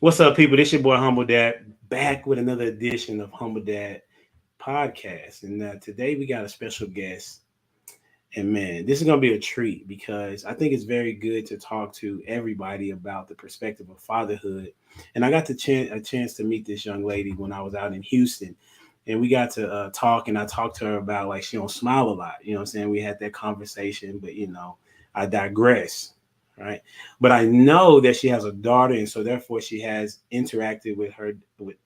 What's up, people? This your boy Humble Dad back with another edition of Humble Dad podcast. And today we got a special guest. And man, this is going to be a treat because I think it's very good to talk to everybody about the perspective of fatherhood. And I got a chance to meet this young lady when I was out in Houston. And we got to talk, and I talked to her about like she don't smile a lot. You know what I'm saying? We had that conversation, but I digress. Right. But I know that she has a daughter, and so therefore she has interacted with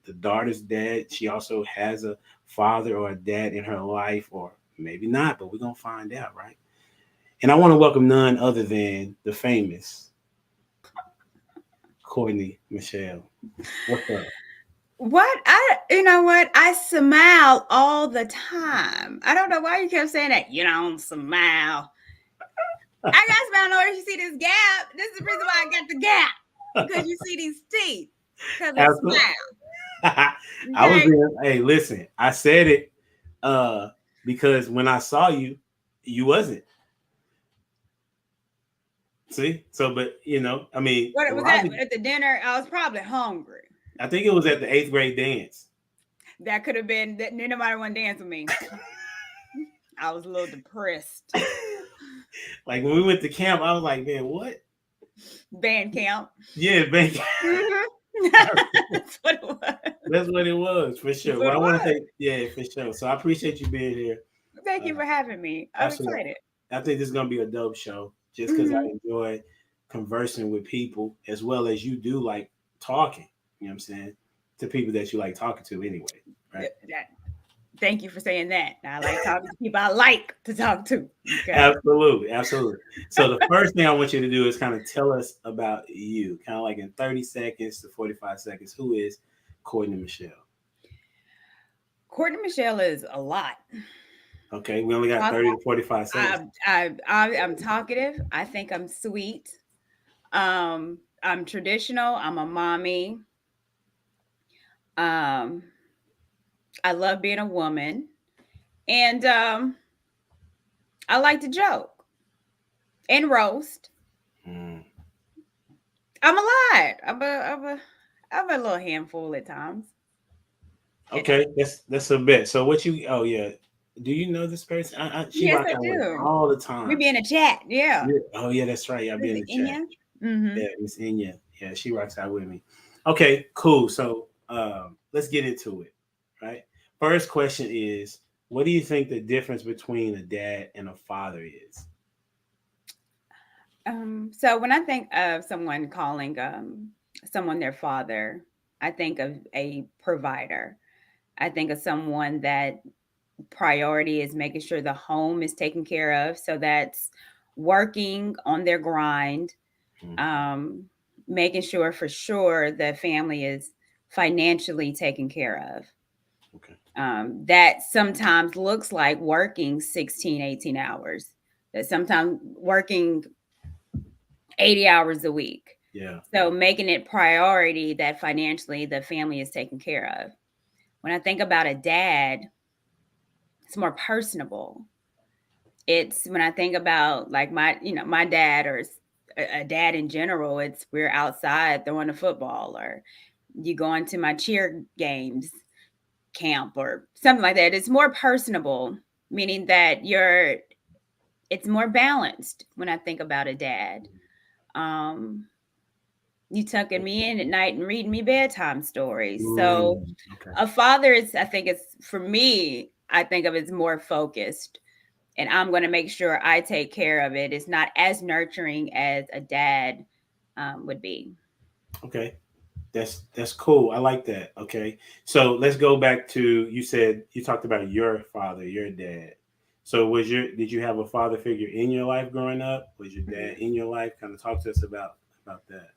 the daughter's dad. She also has a father or a dad in her life, or maybe not, but we're gonna find out, right? And I want to welcome none other than the famous Courtney Michelle. What's up? You know what? I smile all the time. I don't know why you kept saying that. You don't smile. I got smile. Know you see this gap. This is the reason why I got the gap because you see these teeth. Because I smile. I was in, hey, listen, I said it because when I saw you, you wasn't. See? So, but I mean, what was that at the dinner? I was probably hungry. I think it was at the 8th grade dance. That could have been that nobody wanted to dance with me. I was a little depressed. Like when we went to camp, I was like, man, what? Band camp. Yeah, band camp. That's what it was. That's what it was, for sure. Well, I want to say, yeah, for sure. So I appreciate you being here. Thank you for having me. I'm excited. I think this is going to be a dope show just because I enjoy conversing with people as well as you do like talking, you know what I'm saying, to people that you like talking to anyway, right? Thank you for saying that. I like talking to people I like to talk to. Okay? Absolutely. So the first thing I want you to do is kind of tell us about you, kind of like in 30 seconds to 45 seconds. Who is Courtney Michelle? Courtney Michelle is a lot. Okay, we only got 30 to 45 seconds. I'm talkative. I think I'm sweet. I'm traditional. I'm a mommy. I love being a woman, and I like to joke and roast. I'm a lot. I'm a little handful at times. Okay, that's a bit. So what you? Oh yeah. Do you know this person? Yes, I do. All the time. We be in a chat. Yeah. Oh yeah, that's right. Y'all be in the chat. Mm-hmm. Yeah, Miss Inya. Yeah, she rocks out with me. Okay, cool. So let's get into it. Right. First question is, what do you think the difference between a dad and a father is? So when I think of someone calling someone their father, I think of a provider. I think of someone that priority is making sure the home is taken care of. So that's working on their grind, making sure for sure the family is financially taken care of. Okay. That sometimes looks like working 16, 18 hours, that sometimes working 80 hours a week. Yeah. So making it priority that financially the family is taken care of. When I think about a dad, it's more personable. It's when I think about like my dad or a dad in general, it's we're outside throwing a football, or you go into my cheer games camp or something like that. It's more personable, meaning that it's more balanced when I think about a dad. You tucking me in at night and reading me bedtime stories. So a father is, I think it's, for me, I think of it as more focused, and I'm going to make sure I take care of it. It's not as nurturing as a dad would be. Okay. That's cool. I like that. Okay. So let's go back to, you talked about your father, your dad. So did you have a father figure in your life growing up? Was your dad in your life? Kind of talk to us about that.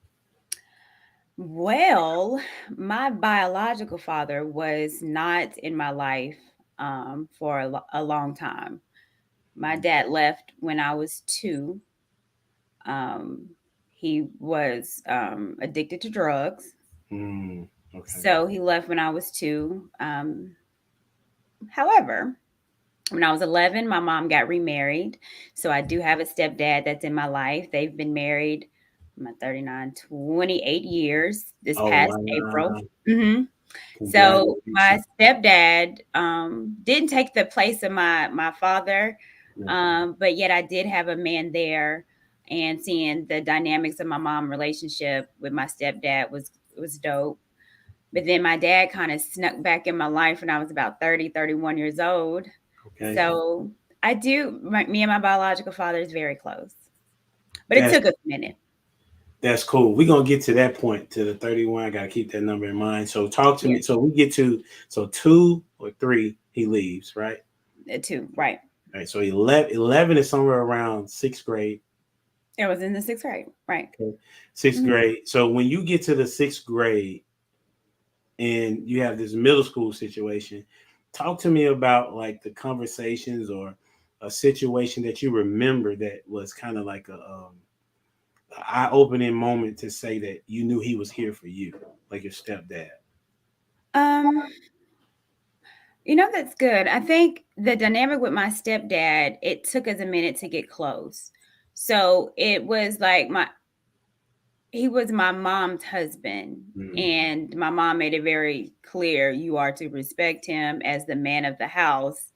Well, my biological father was not in my life for a long time. My dad left when I was 2. He was addicted to drugs. Okay. So he left when I was 2. However, when I was 11, my mom got remarried. So I do have a stepdad that's in my life. They've been married I'm 39, 28 years this Oh past April. wow! hmm So my Congratulations. stepdad didn't take the place of my father, Yeah. but yet I did have a man there, and seeing the dynamics of my mom relationship with my stepdad was dope. But then my dad kind of snuck back in my life when I was about 30, 31 years old. Okay. So me and my biological father is very close, but it That's took us a minute. that's cool. We're gonna get to that point to the 31. I gotta keep that number in mind. So talk to Yeah, me. So we get to so 2 or 3, he leaves, right? two, right. All right. So 11 is somewhere around sixth grade. It was in the sixth grade, right. Okay. Sixth Mhm. grade. So when you get to the sixth grade and you have this middle school situation, talk to me about like the conversations or a situation that you remember that was kind of like a eye-opening moment to say that you knew he was here for you, like your stepdad. Um, that's good. I think the dynamic with my stepdad, it took us a minute to get close. So it was like he was my mom's husband, Mm, and my mom made it very clear you are to respect him as the man of the house.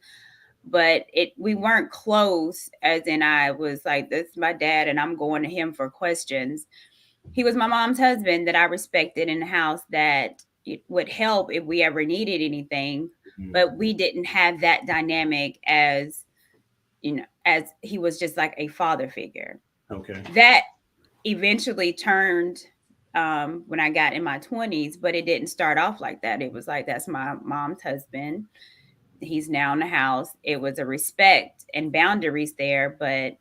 But we weren't close, as in I was like, this is my dad and I'm going to him for questions. He was my mom's husband that I respected in the house, that it would help if we ever needed anything, mm, but we didn't have that dynamic as he was just like a father figure. okay. That eventually turned when I got in my 20s, but it didn't start off like that. It was like, that's my mom's husband. He's now in the house. It was a respect and boundaries there, but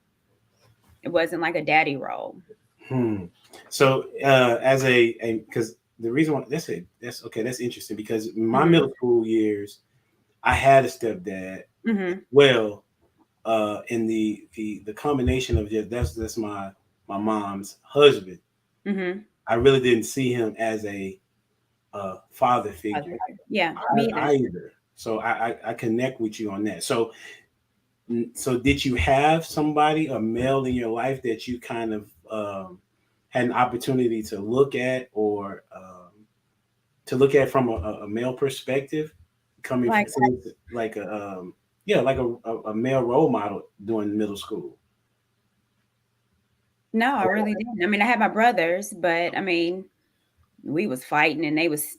it wasn't like a daddy role. Hmm. So, as a because the reason why that's okay, that's interesting because in my hmm middle school years, I had a stepdad. hmm Well, in the combination of just that's my mom's husband. hmm I really didn't see him as a father figure Yeah, me either. either. So I connect with you on that. So so did you have somebody, a male in your life that you kind of had an opportunity to look at or to look at from a male perspective, coming from Like, like a yeah, like a male role model during middle school? no, I really didn't. I mean, I had my brothers, but I mean, we was fighting and they was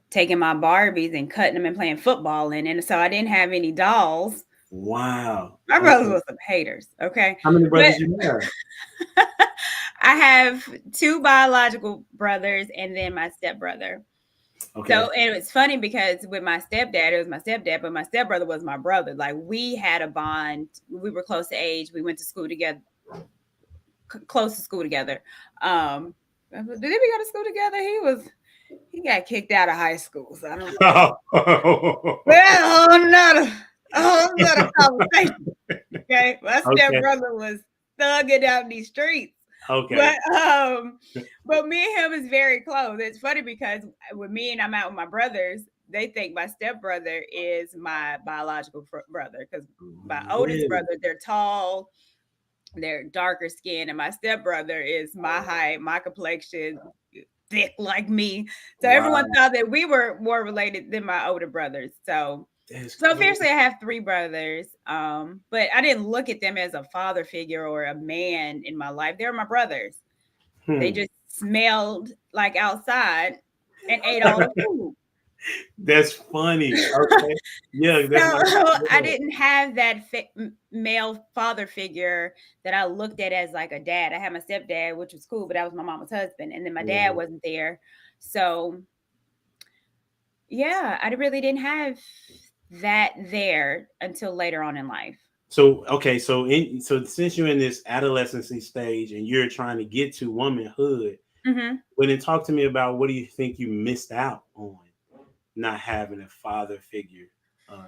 taking my Barbies and cutting them and playing football in it. So I didn't have any dolls. Wow. My brothers Okay. were some haters, okay? How many But brothers you have? I have two biological brothers and then my stepbrother. Okay. So it was funny because with my stepdad, it was my stepdad, but my stepbrother was my brother. Like, we had a bond. We were close to age. We went to school together, close to school together. Did we go to school together? He got kicked out of high school, so I don't know. Well, a whole nother conversation. Okay, my Okay. stepbrother was thugging out these streets, Okay. but but me and him is very close. It's funny because with me and I'm out with my brothers, they think my stepbrother is my biological brother because my oldest Really? brother, they're tall, they're darker skin, and my stepbrother is my height, my complexion, thick like me. So everyone Wow. thought that we were more related than my older brothers. That's So crazy. officially I have three brothers. But I didn't look at them as a father figure or a man in my life. They were my brothers. They Hmm. just smelled like outside and ate all the food. That's funny. Okay. Yeah, that's So like I yeah. didn't have that male father figure that I looked at as like a dad. I had my stepdad, which was cool, but that was my mama's husband, and then my dad Mhm. wasn't there. So yeah, I really didn't have that there until later on in life. So okay, so since you're in this adolescency stage and you're trying to get to womanhood, hmm when then talk to me about what do you think you missed out on not having a father figure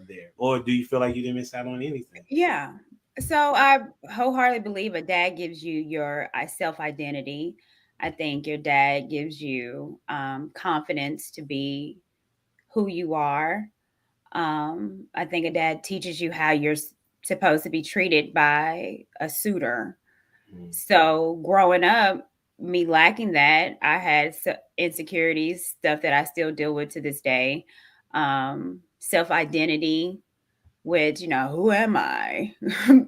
there, or do you feel like you didn't miss out on anything? Yeah. So I wholeheartedly believe a dad gives you your self identity. I think your dad gives you confidence to be who you are. I think a dad teaches you how you're supposed to be treated by a suitor. Mm. So growing up, me lacking that, I had insecurities, stuff that I still deal with to this day. Self identity, which, who am I?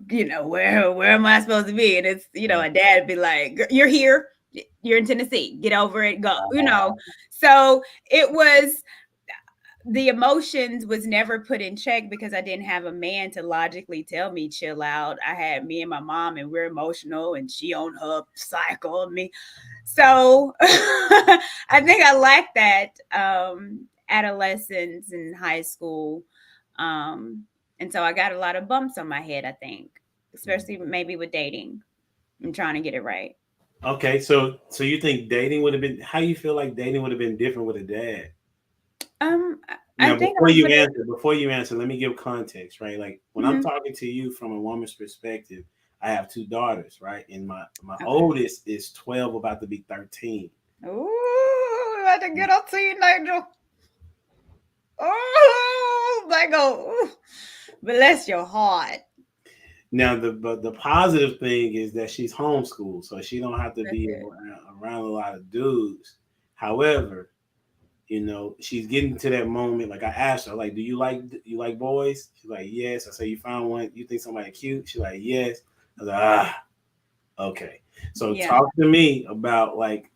Where am I supposed to be? And it's, a dad be like, you're here, you're in Tennessee, get over it, go, So it was, the emotions was never put in check because I didn't have a man to logically tell me chill out. I had me and my mom, and we're emotional, and she on her cycle of me. So I think I lacked that adolescence and high school. And so I got a lot of bumps on my head, I think, especially maybe with dating and trying to get it right. Okay, so you think dating would have been? How you feel like dating would have been different with a dad? Um, Now, I think I would have. before you answer, let me give context, right? Like when I'm Mhm. talking to you from a woman's perspective, I have two daughters, right? And my Okay. oldest is 12, about to be 13. Ooh, about to get up to you, Nigel. Oh, like go. Bless your heart. Now, the positive thing is that she's homeschooled, so she don't have to That's be good. around a lot of dudes. However, she's getting to that moment. Like I asked her, like, do you like boys? She's like, yes. I say, you found one. You think somebody cute? She's like, yes. I was like, okay. So Yeah. talk to me about like,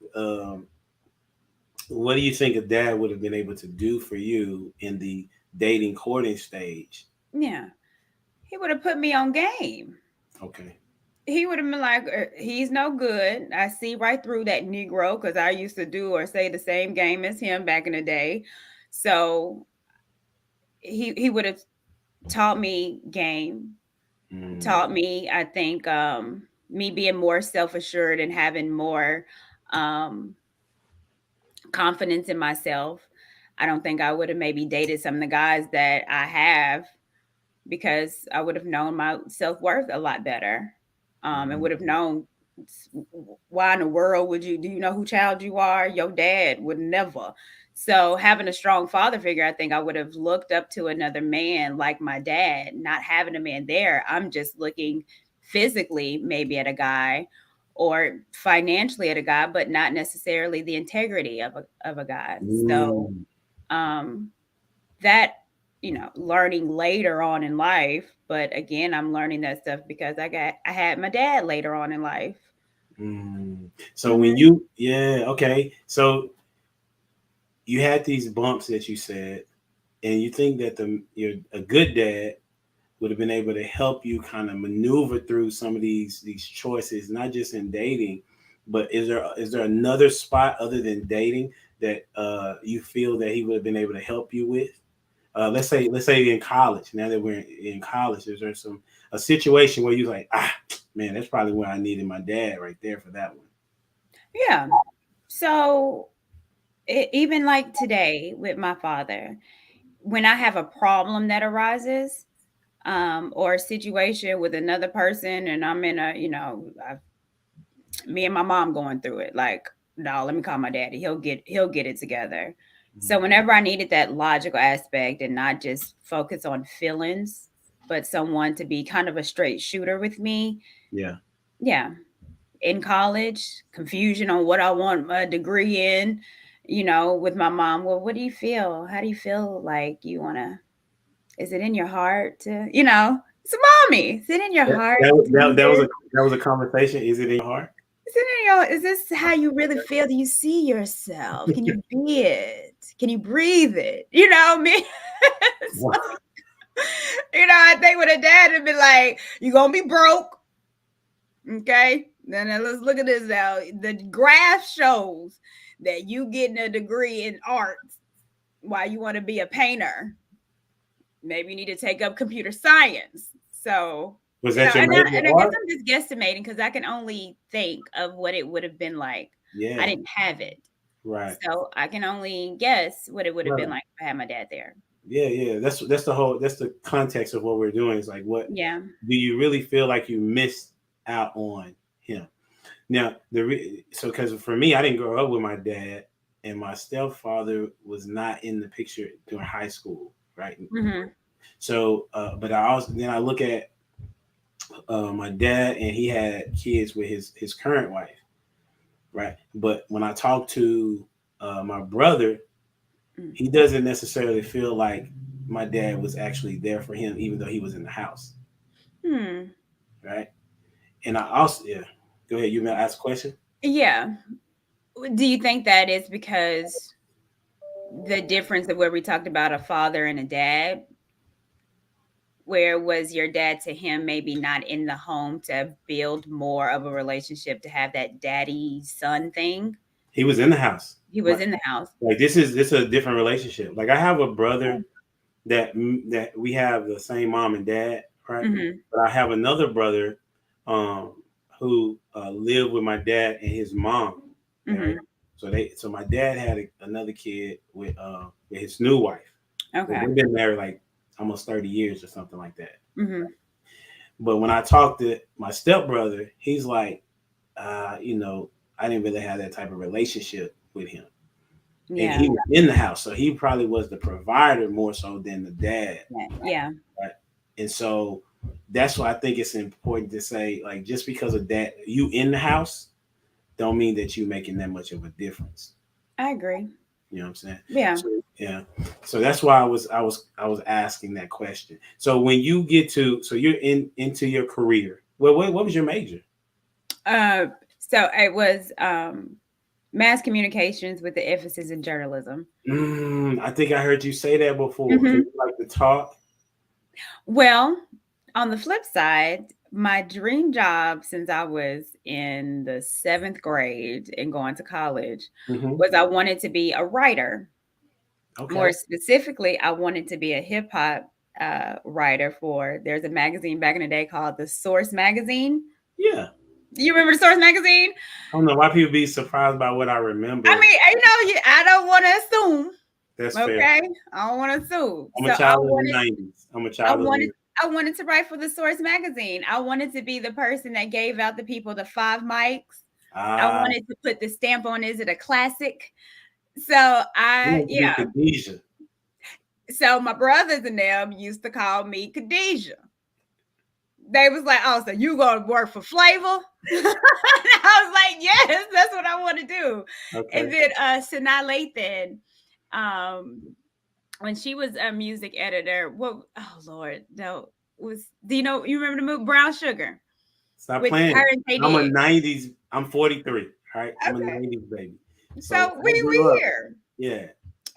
what do you think a dad would have been able to do for you in the dating courting stage? Yeah. He would have put me on game. Okay. He would have been like, he's no good. I see right through that Negro because I used to do or say the same game as him back in the day. So he would have taught me game, Mm, taught me, I think, me being more self assured and having more um, confidence in myself. I don't think I would have maybe dated some of the guys that I have because I would have known my self worth a lot better, and mm, would have known why in the world would you do you know who child you are? Your dad would never. So having a strong father figure, I think I would have looked up to another man like my dad. Not having a man there, I'm just looking physically maybe at a guy or financially at a guy, but not necessarily the integrity of a guy. So mm, um that learning later on in life, but again, I'm learning that stuff because I had my dad later on in life. mm. So when Hmm. yeah, okay. So you had these bumps that you said, and you think that you're a good dad would have been able to help you kind of maneuver through some of these choices, not just in dating, but is there another spot other than dating that you feel that he would have been able to help you with? Let's say in college. Now that we're in college, is there a situation where you're like, man, that's probably where I needed my dad right there for that one. Yeah. So even like today with my father, when I have a problem that arises, or a situation with another person, and I'm in me and my mom going through it, like, no, let me call my daddy, he'll get it together. So whenever I needed that logical aspect and not just focus on feelings, but someone to be kind of a straight shooter with me. Yeah. Yeah. In college, confusion on what I want my degree in, with my mom, well, what do you feel, how do you feel, like you want to, is it in your heart to, it's mommy, is it in your That, heart that, was- to do this? that was a conversation. Is it in your heart? Is this how you really feel? Do you see yourself? Can you be it? Can you breathe it? You know me. So, I think with a dad, it'd be like, you gonna be broke. Okay. Then let's look at this now. The graph shows that you getting a degree in arts while you want to be a painter. Maybe you need to take up computer science. So, Was that your major and I guess art? I'm just guesstimating because I can only think of what it would have been like. I Yeah. didn't have it. Right. So I can only guess what it would have been Right. like if I had my dad there. Yeah, yeah. That's the context of what we're doing. Is like, what Yeah. do you really feel like you missed out on him? Now, so because for me, I didn't grow up with my dad, and my stepfather was not in the picture during high school, right? Hmm. So, but I also then I look at my dad, and he had kids with his current wife. right? But when I talk to my brother, Mm. he doesn't necessarily feel like my dad was actually there for him, even though he was in the house, Hmm. right? And I also, yeah, go ahead. You may ask a question. Yeah. Do you think that is because the difference of where we talked about a father and a dad, where was your dad to him maybe not in the home to build more of a relationship to have that daddy son thing? He was in the house. He was in the house. Like this is a different relationship. Like I have a brother that we have the same mom and dad, right? Mm-hmm. But I have another brother um, who lived with my dad and his mom, right? Mm-hmm. So my dad had another kid with his new wife. But Okay. they've been married like almost 30 years or something like that. Mm-hmm. But when I talked to my stepbrother, he's like, I didn't really have that type of relationship with him. And Yeah. he was in the house. So he probably was the provider more so than the dad. Yeah. Right. And so that's why I think it's important to say, like, just because of that, you in the house don't mean that you making that much of a difference. I agree. You know what I'm saying? Yeah. So yeah. So that's why I was asking that question. So when you get to you're into your career. Well, what was your major? Uh, so it was mass communications with the emphasis in journalism. I think I heard you say that before. So Mm-hmm. you like to talk? Well, on the flip side, my dream job since I was in the seventh grade and going to college Hmm. was I wanted to be a writer. Okay. More specifically, I wanted to be a hip hop writer for, there's a magazine back in the day called The Source Magazine. Yeah. You remember The Source Magazine? I don't know why people be surprised by what I remember. I mean, I don't want to assume. That's fair. Okay, I don't want to assume. I'm So a child of the '90s. I'm a I child of wanted the. I wanted to write for the Source magazine. I wanted to be the person that gave out the people the 5 mics. I Ah, wanted to put the stamp on, is it a classic? So you want to be yeah. Khadijah. So my brothers and them used to call me Khadijah. They was like, "Oh, so you gonna work for Flavor?" I was like, "Yes, that's what I want to do." And Okay. then Sanaa Lathan, um, when she was a music editor, oh Lord, no, do you remember the movie Brown Sugar Stop with her playing. and Tay I'm a Diggs? '90s. I'm 43. All right. I'm a Okay, '90s baby. So so I we grew up. here. Yeah.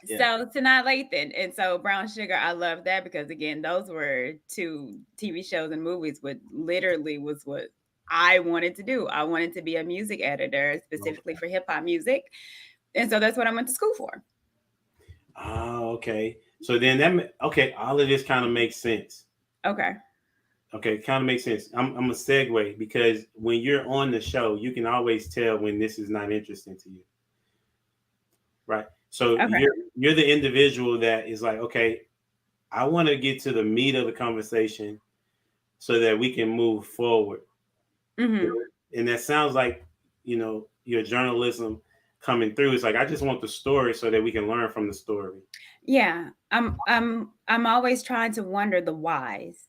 Yeah. So Sanaa Lathan, and so Brown Sugar, I love that because again, those were two TV shows and movies. What literally was what I wanted to do. I wanted to be a music editor, specifically Okay. for hip hop music, and so that's what I went to school for. Oh, okay. So then okay. All of this kind of makes sense. Okay. Okay, kind of makes sense. I'm a segue because when you're on the show, you can always tell when this is not interesting to you, right? So Okay. you're the individual that is like, okay, I want to get to the meat of the conversation so that we can move forward. Mm-hmm. And that sounds like, your journalism coming through. It's like I just want the story so that we can learn from the story. Yeah, I'm always trying to wonder the whys.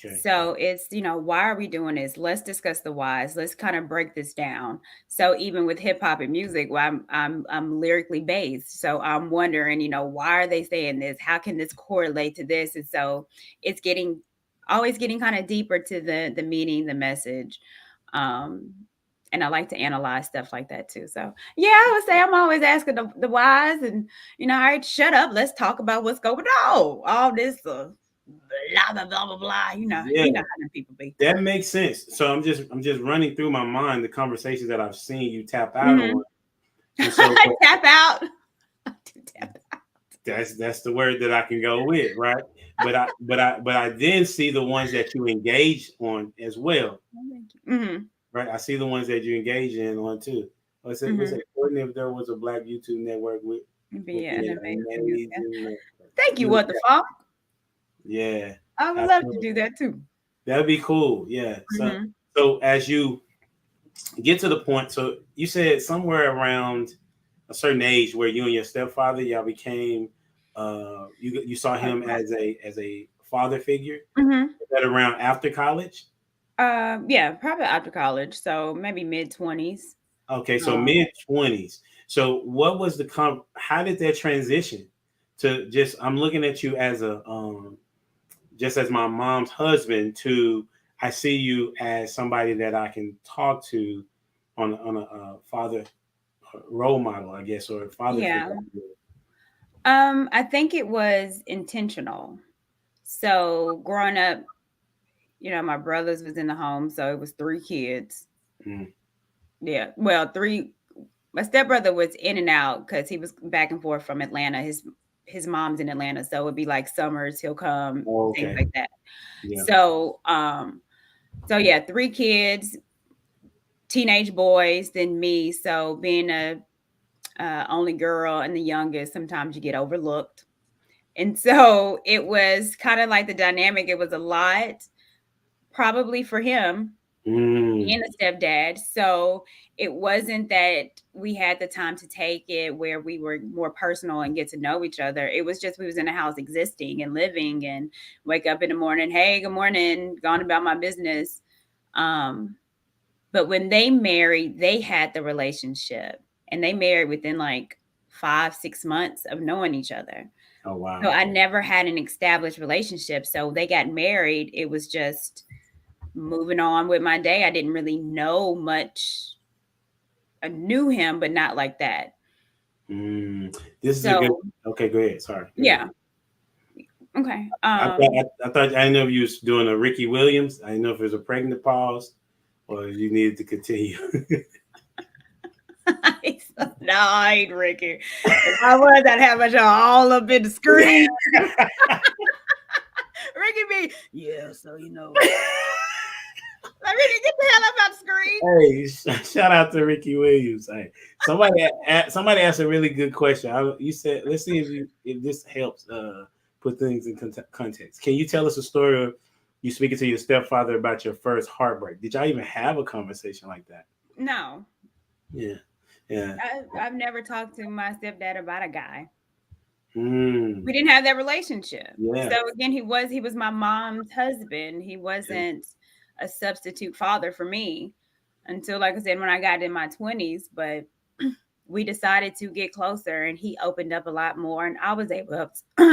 Okay. So it's, why are we doing this? Let's discuss the whys. Let's kind of break this down. So even with hip hop and music, well, I'm lyrically based. So I'm wondering, why are they saying this? How can this correlate to this? And so it's always getting kind of deeper to the meaning, the message. Um, and I like to analyze stuff like that too. So yeah, I would say I'm always asking the whys, and all right, shut up. Let's talk about what's going on. All this blah blah blah blah blah. Yeah, How them people be. that makes sense. So I'm just running through my mind the conversations that I've seen you tap out Mm-hmm. on. And so Tap out. Tap out. that's the word that I can go with, right? But I then see the ones that you engage on as well, Mm-hmm. right? I see the ones that you engage in on too. Was Mm-hmm. it Courtney if there was a black YouTube network Be would be an an amazing. amazing. Thank you. What the fuck? Yeah, I would love to absolutely. do that too. That'd be cool. Yeah. So Mm-hmm. so as you get to the point, so you said somewhere around a certain age where you and your stepfather y'all became you saw him as a father figure. Mm-hmm. Is that around after college? Yeah, probably after college. So maybe mid 20s. Okay, so Um, mid-20s. So what was how did that transition to just I'm looking at you as a just as my mom's husband to I see you as somebody that I can talk to on a father role model, I guess, or father yeah. figure. I think it was intentional. So growing up, my brothers was in the home, so it was three kids. Mm. Yeah, well, three. My stepbrother was in and out because he was back and forth from Atlanta. His mom's in Atlanta, so it'd be like summers he'll come, Oh, things okay. like that. Yeah. So yeah, three kids, teenage boys, then me. So being a only girl and the youngest, sometimes you get overlooked. And so it was kind of like the dynamic. It was a lot, probably for him Mm. being a stepdad. So it wasn't that we had the time to take it where we were more personal and get to know each other. It was just we was in the house existing and living and wake up in the morning, hey, good morning, gone about my business. Um, but when they married, they had the relationship and they married within like 5, 6 months of knowing each other. Oh So wow. I never had an established relationship. So they got married. It was just moving on with my day. I didn't really know much. I knew him, but not like that. Mm. This is a good. So Okay, go ahead. Sorry. Go ahead. yeah. Okay. I didn't know if you was doing a Ricky Williams. I didn't know if it was a pregnant pause or you needed to continue. No, I ain't Ricky. If I was, I'd have my show all up in the screen. Ricky B. Yeah, so like Ricky, get the hell up out the screen. Hey, shout out to Ricky Williams. Hey, somebody asked a really good question. You said, let's see if this helps put things in context. Can you tell us a story of you speaking to your stepfather about your first heartbreak? Did y'all even have a conversation like that? No, Yeah, yeah. I've never talked to my stepdad about a guy. Mm, We didn't have that relationship. yeah. So again, he was my mom's husband. He wasn't a substitute father for me until, like I said, when I got in my 20s. But we decided to get closer, and he opened up a lot more, and I was able to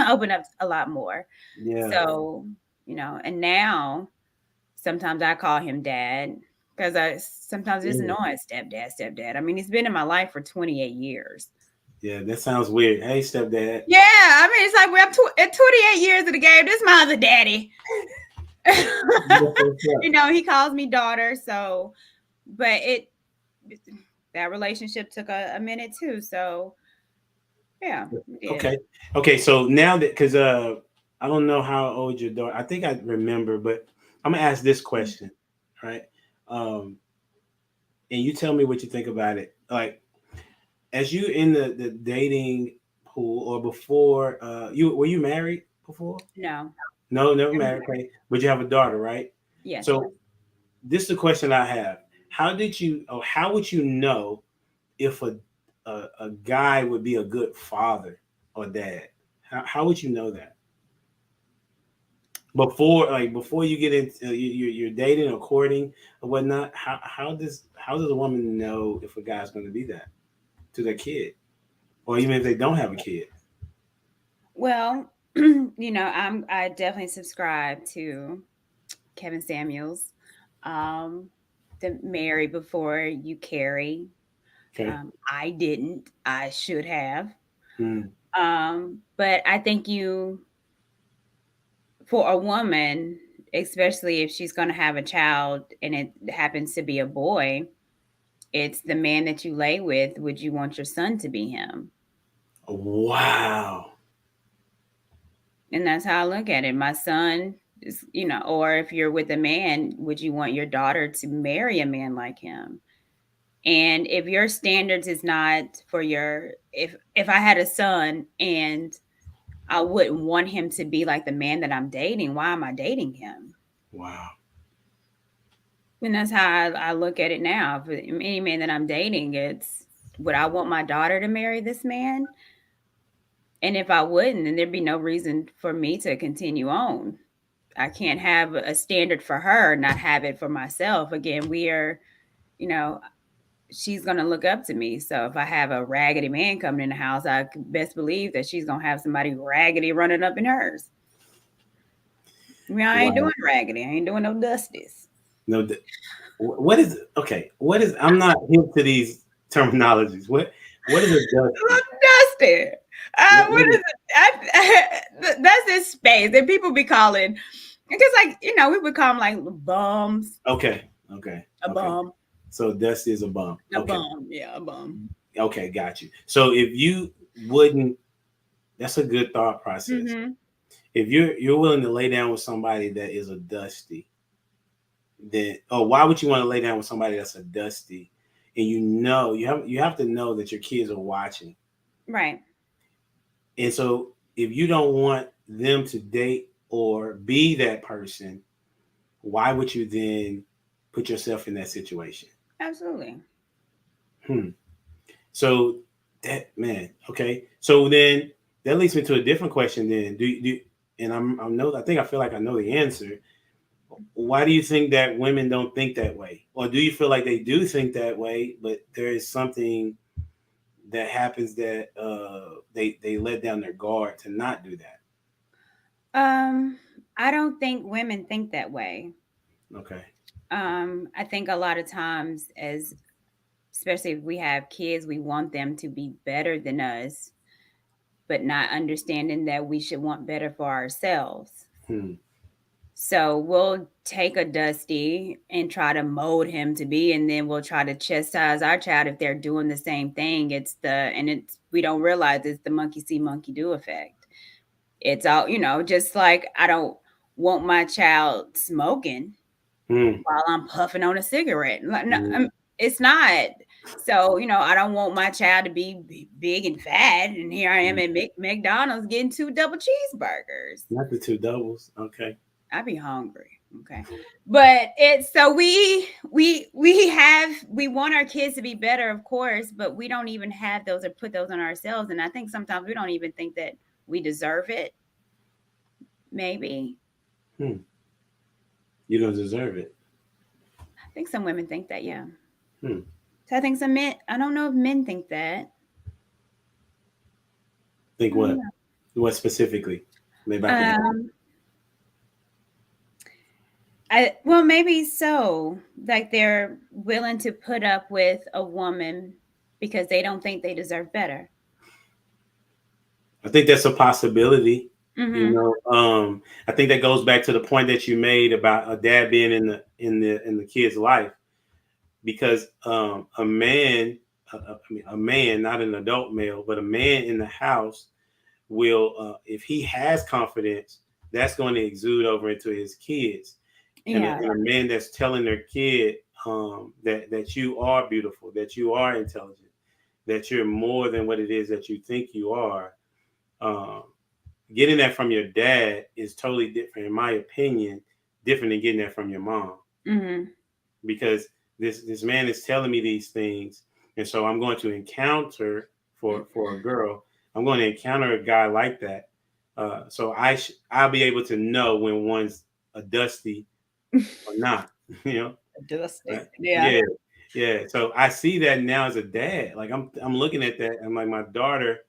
open up a lot more. Yeah. So, and now sometimes I call him dad because I sometimes just Yeah. know as stepdad. I mean, he's been in my life for 28 years. Yeah, that sounds weird. Hey, stepdad. Yeah, I mean, it's like we're at 28 years of the game. This is my other daddy. He calls me daughter. So, but that relationship took a minute too. So, yeah, it did. Okay. Okay. So now that because I don't know how old your daughter. I think I remember, but I'm gonna ask this question, right? Um, and you tell me what you think about it. Like, as you in the dating pool or before, you were you married before? No, No, never never married. married. Okay, but you have a daughter, right? Yes. So this is the question I have. How did you, or how would you know if a guy would be a good father or dad? How would you know that before you get into you're dating or courting or whatnot? How does a woman know if a guy's going to be that to their kid or even if they don't have a kid? Well, I definitely subscribe to Kevin Samuels. Um, the marry before you carry. Okay. I didn't. I should have. Mm. But I think for a woman, especially if she's going to have a child and it happens to be a boy, it's the man that you lay with. Would you want your son to be him? Wow. And that's how I look at it. My son is, or if you're with a man, would you want your daughter to marry a man like him? And if your standards is not for if I had a son and I wouldn't want him to be like the man that I'm dating, why am I dating him? Wow. And that's how I look at it now. For any man that I'm dating, it's would I want my daughter to marry this man? And if I wouldn't, then there'd be no reason for me to continue on. I can't have a standard for her, not have it for myself. Again, we are, you know, she's gonna look up to me. So if I have a raggedy man coming in the house, I can best believe that she's gonna have somebody raggedy running up in hers. I mean, I ain't Wow. doing raggedy. I ain't doing no dusties. No, what is okay? What is? I'm not hip to these terminologies. What is a dusty? Dusty. What What is it? That's this space that people be calling. Because, like, we would call them like bums, okay, okay, a okay. bum, So dusty is a bum. a Okay, bum. Yeah, a bum. okay, got you. So if you wouldn't, that's a good thought process. Mm-hmm. If you're willing to lay down with somebody that is a dusty, then why would you want to lay down with somebody that's a dusty? And you have to know that your kids are watching. Right. And so if you don't want them to date or be that person, why would you then put yourself in that situation? Absolutely. Hmm. So that man, okay. So then that leads me to a different question. Then do and I think I feel like I know the answer. Why do you think that women don't think that way, or do you feel like they do think that way, but there is something that happens that they let down their guard to not do that? Um, I don't think women think that way. Okay. I think a lot of times, as especially if we have kids, we want them to be better than us, but not understanding that we should want better for ourselves. Hmm. So we'll take a Dusty and try to mold him to be, and then we'll try to chastise our child if they're doing the same thing. We don't realize it's the monkey see, monkey do effect. It's all, just like I don't want my child smoking Hmm. while I'm puffing on a cigarette. Like, no, Hmm. it's not. So, I don't want my child to be big and fat. And here I am at McDonald's getting 2 double cheeseburgers. Not the two doubles. Okay. I'd be hungry. Okay. But it's so we want our kids to be better, of course, but we don't even have those or put those on ourselves. And I think sometimes we don't even think that we deserve it. Maybe. Hmm. You don't deserve it. I think some women think that, yeah. Hmm. So I think some men, I don't know if men think that. Think I don't what? know. What specifically? Maybe I can help. Um, well, maybe so. Like they're willing to put up with a woman because they don't think they deserve better. I think that's a possibility. You Mm-hmm. know, I think that goes back to the point that you made about a dad being in the kid's life, because a man, a man, not an adult male, but a man in the house will, if he has confidence, that's going to exude over into his kids, and Yeah. and a man that's telling their kid that you are beautiful, that you are intelligent, that you're more than what it is that you think you are. Um, Getting that from your dad is totally different, in my opinion, different than getting that from your mom, Mm-hmm. because this man is telling me these things, and so I'm going to encounter for a girl. I'm going to encounter a guy like that, so I'll be able to know when one's a dusty or not. You know, Dusty. right? Yeah. Yeah, yeah. So I see that now as a dad. Like I'm looking at that, and like my daughter,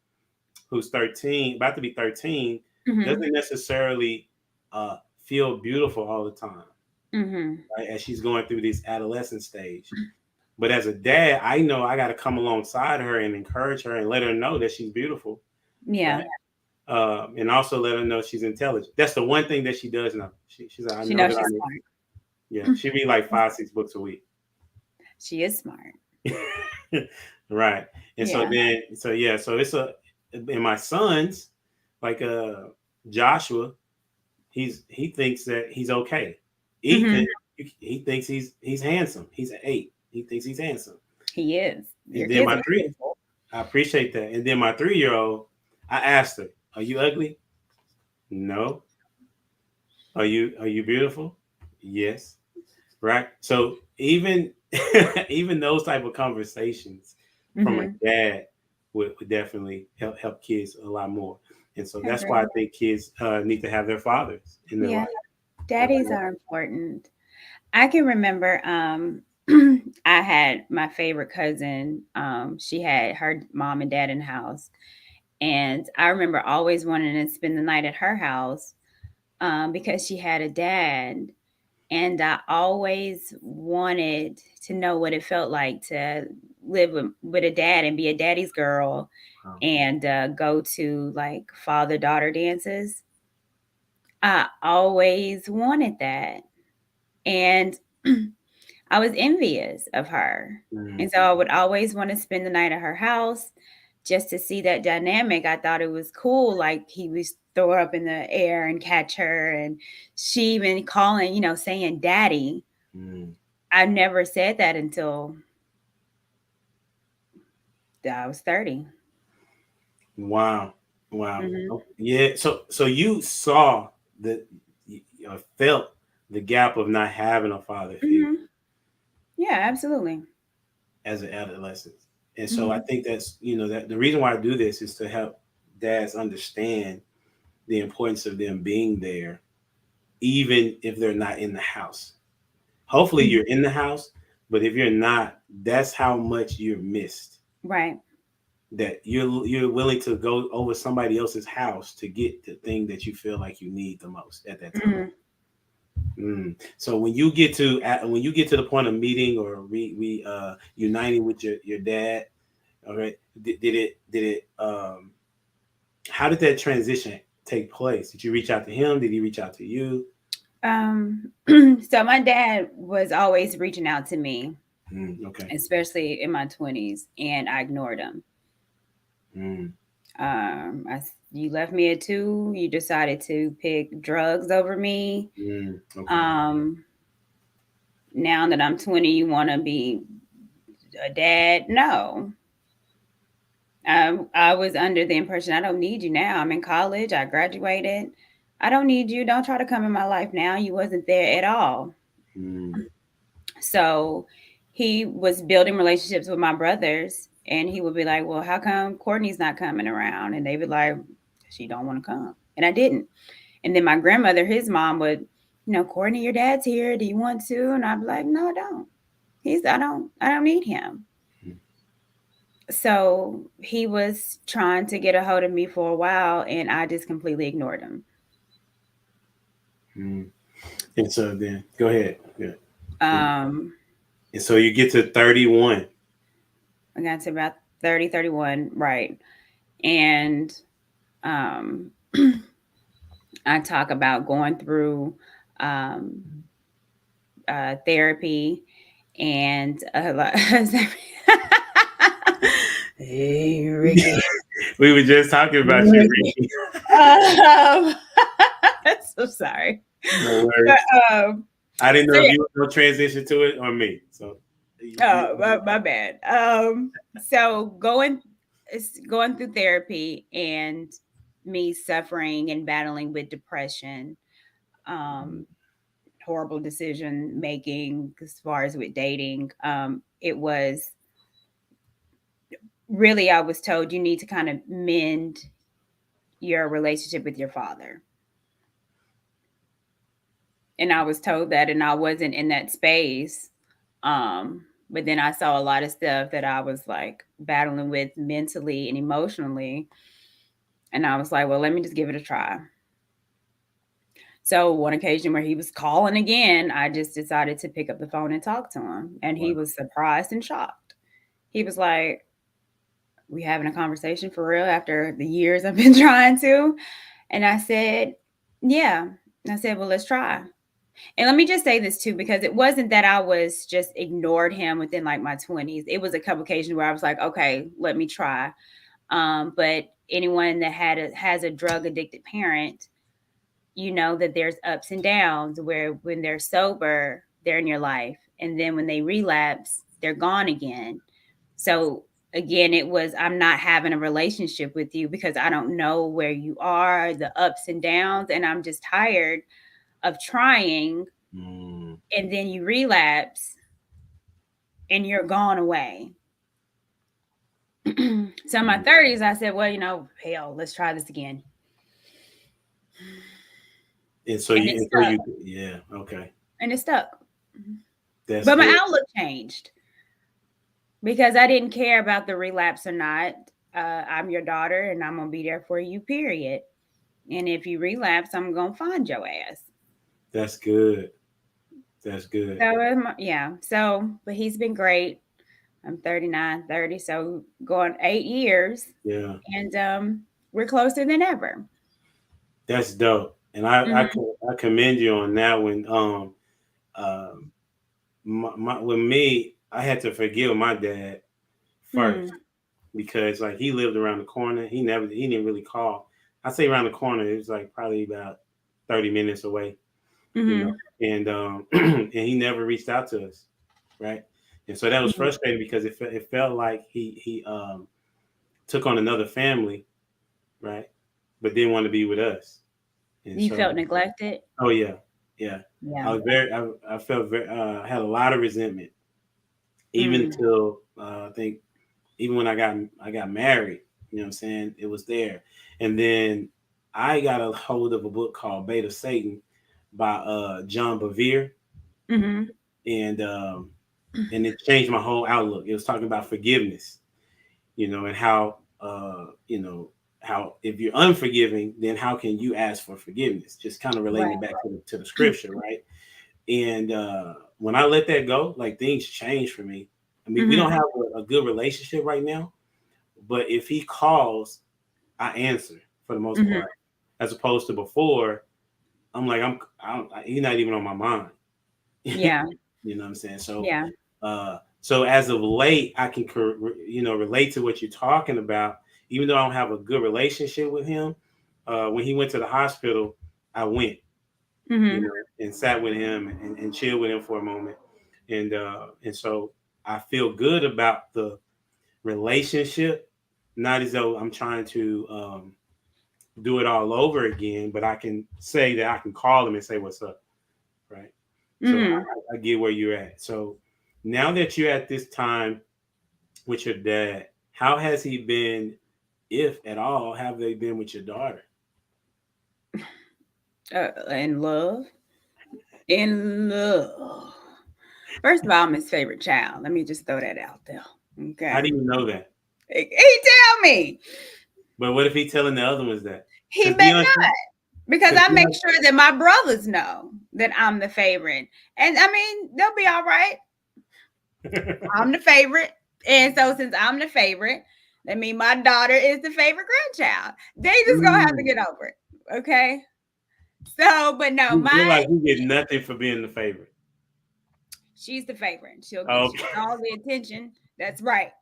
who's 13, about to be 13, Mm-hmm. doesn't necessarily uh, feel beautiful all the time, Mm-hmm. right? As she's going through this adolescent stage. But as a dad, I know I got to come alongside her and encourage her and let her know that she's beautiful, Yeah. right? And also let her know she's intelligent. That's the one thing that she does know. She's like, I She know knows that I she's need. smart. Yeah, she read like 5, 6 books a week. She is smart. Right. And so Yeah. then, so yeah, so it's and my sons, like Joshua, he thinks that he's okay. Mm-hmm. Ethan, he thinks he's handsome. He's an 8. He thinks he's handsome. He is. Your And then kids my are three, beautiful. I appreciate that. And then my 3-year-old, I asked her, "Are you ugly? No. Are you beautiful? Yes. Right. So even even those type of conversations from a Mm-hmm. dad would definitely help kids a lot more. And so I that's why I agree. think kids need to have their fathers in their Yeah. life. Daddies are important. I can remember I had my favorite cousin. She had her mom and dad in the house. And I remember always wanting to spend the night at her house because she had a dad. And I always wanted to know what it felt like to live with a dad and be a daddy's girl Wow. and go to like father daughter dances. I always wanted that. And I was envious of her. And so I would always want to spend the night at her house just to see that dynamic. I thought it was cool. Like he would throw her up in the air and catch her. And she even calling, saying daddy. I never said that until I was 30. Wow. Wow. Mm-hmm. Yeah. So you saw the, felt the gap of not having a father figure Mm-hmm. Yeah, absolutely. as an adolescent. And so I Mm-hmm. think that's, that the reason why I do this is to help dads understand the importance of them being there, even if they're not in the house. Hopefully you're in the house, but if you're not, that's how much you're missed. Right. That you're willing to go over somebody else's house to get the thing that you feel like you need the most at that time. Mm-hmm. So when you get to the point of meeting or uniting with your dad, all right, did it how did that transition take place? Did you reach out to him? Did he reach out to you? So my dad was always reaching out to me, Okay. especially in my 20s, and I ignored him. Mm, You left me at 2. You decided to pick drugs over me. okay. Um, Now that I'm 20, you want to be a dad? No. I was under the impression I don't need you now. I'm in college. I graduated. I don't need you. Don't try to come in my life now. You wasn't there at all. Mm, So he was building relationships with my brothers, and he would be like, well, how come Courtney's not coming around? And they would like, she don't want to come. And I didn't. And then my grandmother, his mom would, Courtney, your dad's here. Do you want to? And I'd be like, no, I don't. I don't need him. So he was trying to get a hold of me for a while, and I just completely ignored him. mm. And so then go ahead. Yeah. And, Um, and so you get to 31. I got to about 30, 31, right. And um, I talk about going through um, therapy and a lot. Hey, Ricky. We were just talking about you, Ricky. um, so sorry. No worries. But, I didn't know so if yeah. you were going to transition to it or me. So, Oh, my bad. So going through therapy and me suffering and battling with depression, um, horrible decision making as far as with dating. It was really, I was told you need to kind of mend your relationship with your father. And I was told that, and I wasn't in that space. But then I saw a lot of stuff that I was like battling with mentally and emotionally. And I was like, well, let me just give it a try. So one occasion where he was calling again, I just decided to pick up the phone and talk to him. And he wow. was surprised and shocked. He was like, we having a conversation for real after the years I've been trying to? And I said, yeah. And I said, well, let's try. And let me just say this too, because it wasn't that I was just ignored him within like my 20s. It was a couple occasions where I was like, okay, let me try. But anyone that has a drug addicted parent, you know that there's ups and downs where when they're sober, they're in your life. And then when they relapse, they're gone again. So again, it was, I'm not having a relationship with you because I don't know where you are, the ups and downs. And I'm just tired of trying, Mm, and then you relapse and you're gone away. So in my 30s, I said, well, hell, let's try this again. and so And you, it and so stuck. you, yeah, okay. And it stuck. That's But my good. outlook changed because I didn't care about the relapse or not. I'm your daughter and I'm going to be there for you, period. And if you relapse, I'm going to find your ass. That's good. That's good. So, yeah. So, but he's been great. I'm 39, 30. So going 8 years. Yeah, And we're closer than ever. that's dope. And Mm-hmm. I commend you on that one. Uh, with me, I had to forgive my dad first Hmm. because like he lived around the corner. He didn't really call. I say around the corner. It was like probably about 30 minutes away, you know. Mm-hmm. And and he never reached out to us, right? And so that was Mm-hmm. frustrating because it felt like he took on another family, right? But didn't want to be with us. And You so, felt neglected? oh yeah, yeah. Yeah. I felt very, had a lot of resentment, even Mm. till I think even when I got married. You know what I'm saying? It was there, and then I got a hold of a book called Bait of Satan by John Bevere, Mm-hmm. and and it changed my whole outlook. It was talking about forgiveness, and how how if you're unforgiving, then how can you ask for forgiveness? Just kind of relating Right. it back to the scripture, right? And when I let that go, like things changed for me. I mean, we don't Mm-hmm. have a good relationship right now, but if he calls, I answer for the most Mm-hmm. part, as opposed to before. I'm like, he's not even on my mind. Yeah. You know what I'm saying? Yeah. So as of late, I can relate to what you're talking about. Even though I don't have a good relationship with him, when he went to the hospital, I went, Mm-hmm. and sat with him and chilled with him for a moment, and so I feel good about the relationship. Not as though I'm trying to do it all over again, but I can say that I can call him and say what's up, right? So Mm-hmm. I get where you're at. So now that you're at this time with your dad, how has he been, if at all, have they been with your daughter? In love. In love. First of all, I'm his favorite child. Let me just throw that out there. How Okay. do you know that? He tell me. But what if he telling the other ones that? He Because bet Beyonce, not. Because because I make Beyonce, sure that my brothers know that I'm the favorite. And I mean, they'll be all right. I'm the favorite. And so since I'm the favorite, that means my daughter is the favorite grandchild. They just gonna have to mm, get over it. Okay. So, but no, you're like you get nothing for being the favorite. she's the favorite. She Okay. get all the attention. That's right.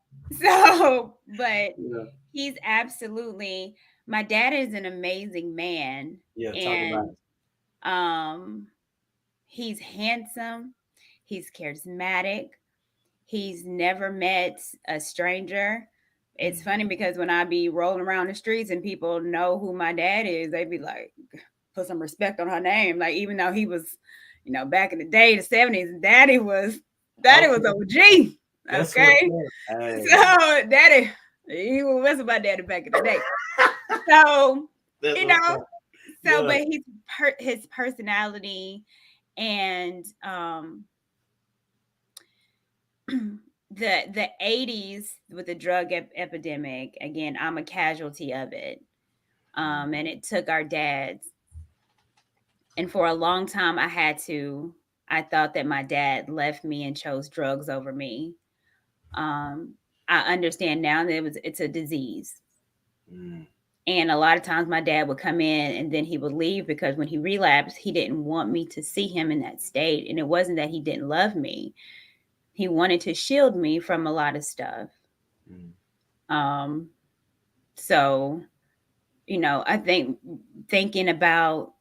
So, but Yeah. he's absolutely my dad is an amazing man. Yeah. Talk about And um he's handsome, he's charismatic, he's never met a stranger. it. It's funny because when I be rolling around the streets and people know who my dad is, they be like, put some respect on her name. Like, even though he was, back in the day, the 70s, daddy was Okay. OG. That's what's Okay. up. Hey. So daddy, he was messing with my daddy back in the day. So, That's you what's know, up. so Yeah. but his personality and the 80s with the drug epidemic, again, I'm a casualty of it. And it took our dads, and for a long time I thought that my dad left me and chose drugs over me. um I understand now that it's a disease. Mm. And a lot of times my dad would come in and then he would leave because when he relapsed, he didn't want me to see him in that state. And it wasn't that he didn't love me. He wanted to shield me from a lot of stuff. Mm. Um, so, I think thinking about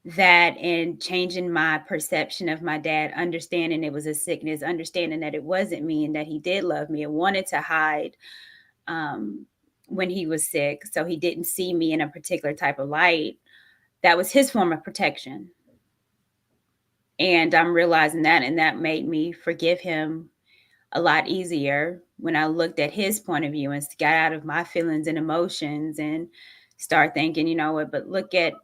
that and changing my perception of my dad, understanding it was a sickness, understanding that it wasn't me and that he did love me and wanted to hide um, when he was sick. So he didn't see me in a particular type of light. That was his form of protection. And I'm realizing that, and that made me forgive him a lot easier when I looked at his point of view and got out of my feelings and emotions and start thinking, you know what, but look at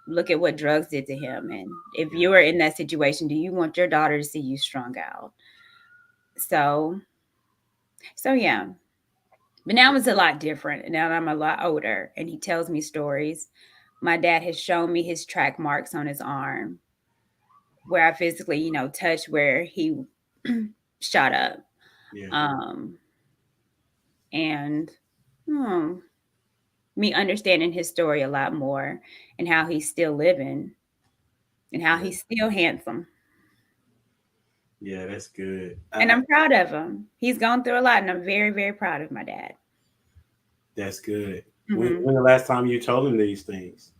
look at what drugs did to him. And if Yeah. you are in that situation, do you want your daughter to see you strung out? So, so yeah. But now it's a lot different. Now I'm a lot older and he tells me stories. My dad has shown me his track marks on his arm where I physically, touched where he shot up. Yeah. Um, and hmm, me understanding his story a lot more and how he's still living and how Yeah. he's still handsome. Yeah, that's good. And I'm proud of him. He's gone through a lot, and I'm very, very proud of my dad. That's good. Hmm When the last time you told him these things?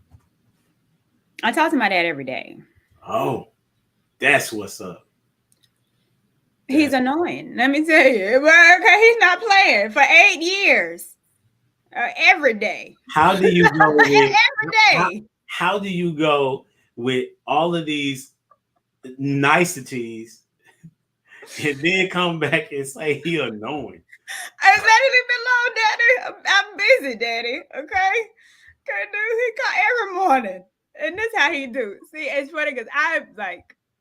I talk to my dad every day. Oh, that's what's up. He's That's annoying. Let me tell you. Well, okay, he's not playing for 8 years. Every day. how do you go with Every how, day. how do you go with all of these niceties and then come back and say he annoying? It's not even been long, Daddy. I'm busy, Daddy. Okay? Can't do. He call every morning. And this how he do. See, it's funny because